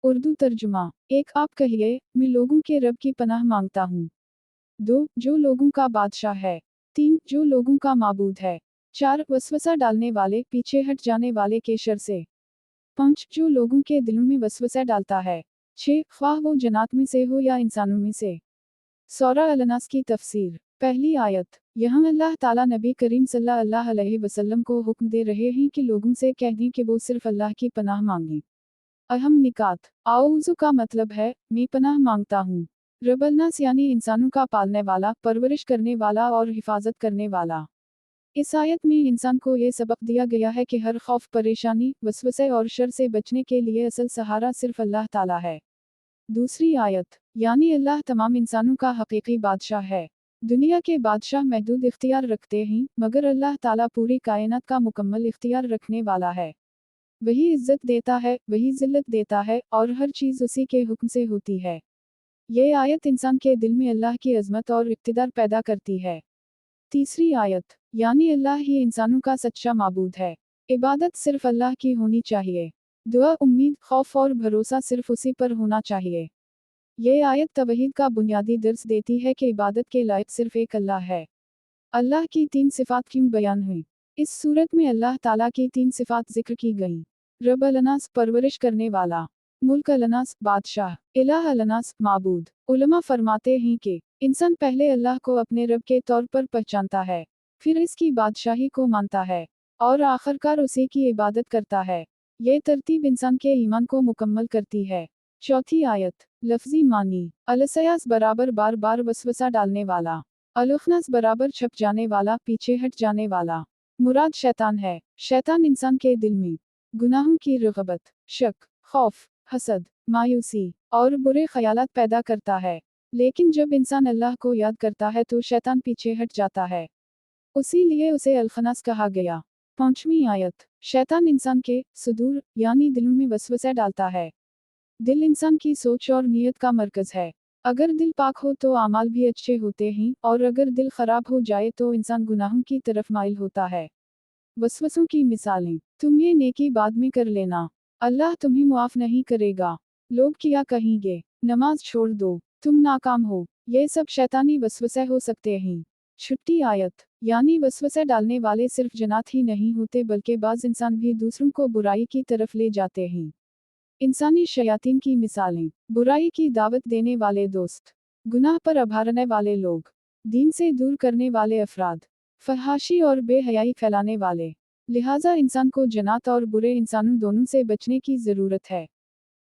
उर्दू तर्जुमा। 1 आप कहिए, मैं लोगों के रब की पनाह मांगता हूँ। 2 जो लोगों का बादशाह है। 3 जो लोगों का माबूद है। 4 वसवसा डालने वाले, पीछे हट जाने वाले के शर से। 5 जो लोगों के दिलों में वसवसा डालता है। 6 ख्वाह वो जन्नात में से हो या इंसानों में से। सूरा अल-नास की तफसीर। पहली आयत। यहाँ अल्लाह ताला नबी करीम सल्लल्लाहु अलैहि वसल्लम को हुक्म दे रहे हैं कि लोगों से कह दें कि वो सिर्फ अल्लाह की पनाह मांगें। अहम निकात। आऊज़ु का मतलब है, मैं पनाह मांगता हूँ। रब्बुन्नास यानी इंसानों का पालने वाला, परवरिश करने वाला और हिफाजत करने वाला। इस आयत में इंसान को ये सबक दिया गया है कि हर खौफ, परेशानी, वसवसे और शर से बचने के लिए असल सहारा सिर्फ अल्लाह ताला है। दूसरी आयत। यानी अल्लाह तमाम इंसानों का हकीकी बादशाह है। दुनिया के बादशाह महदूद इख्तियार रखते हैं, मगर अल्लाह ताला पूरी कायनात का मुकम्मल इख्तियार रखने वाला है। वही इज्जत देता है, वही जिल्लत देता है, और हर चीज़ उसी के हुक्म से होती है। ये आयत इंसान के दिल में अल्लाह की अज़मत और इक़्तिदार पैदा करती है। तीसरी आयत। यानी अल्लाह ही इंसानों का सच्चा माबूद है। इबादत सिर्फ अल्लाह की होनी चाहिए। दुआ, उम्मीद, खौफ और भरोसा सिर्फ उसी पर होना चाहिए। ये आयत तौहीद का बुनियादी दर्स देती है कि इबादत के लायक सिर्फ एक अल्लाह है। अल्लाह की 3 सिफ़ात क्यों बयान हुई? इस सूरत में अल्लाह ताला की 3 सिफ़ात ज़िक्र की गईं। रब अल-नास, परवरिश करने वाला। मुल्क अल-नास, बादशाह। इलाह अल-नास, माबूद। उलमा फरमाते हैं कि इंसान पहले अल्लाह को अपने रब के तौर पर पहचानता है, फिर इसकी बादशाही को मानता है, और आखिरकार उसी की इबादत करता है। ये तरतीब इंसान के ईमान को मुकम्मल करती है। चौथी आयत। लफ्ज़ी मानी। अलसयास बराबर बार बार वसवसा डालने वाला। अलुखनास बराबर छप जाने वाला, पीछे हट जाने वाला। मुराद शैतान है। शैतान इंसान के दिल में गुनाहों की रग़बत, शक, खौफ, हसद, मायूसी और बुरे ख्यालात पैदा करता है। लेकिन जब इंसान अल्लाह को याद करता है तो शैतान पीछे हट जाता है। उसी लिए उसे अलखनास कहा गया। 5वीं आयत। शैतान इंसान के सुदूर यानी दिलों में वसवसा डालता है। दिल इंसान की सोच और नीयत का मरकज़ है। अगर दिल पाक हो तो आमाल भी अच्छे होते हैं, और अगर दिल खराब हो जाए तो इंसान गुनाहों की तरफ माइल होता है। वसवसों की मिसालें। तुम ये नेकी बाद में कर लेना, अल्लाह तुम्हें मुआफ नहीं करेगा। लोग क्या कहेंगे? नमाज छोड़ दो, तुम नाकाम हो। ये सब शैतानी वसवसे हो सकते हैं। छठी आयत। यानी वसवसे डालने वाले सिर्फ जन्नात ही नहीं होते बल्कि बाज़ इंसान भी दूसरों को बुराई की तरफ ले जाते हैं। इंसानी शयातीन की मिसालें। बुराई की दावत देने वाले दोस्त, गुनाह पर अभारने वाले लोग, दीन से दूर करने वाले अफराद, फहाशी और बेहयाई फैलाने वाले। लिहाजा इंसान को जन्नात और बुरे इंसानों दोनों से बचने की ज़रूरत है।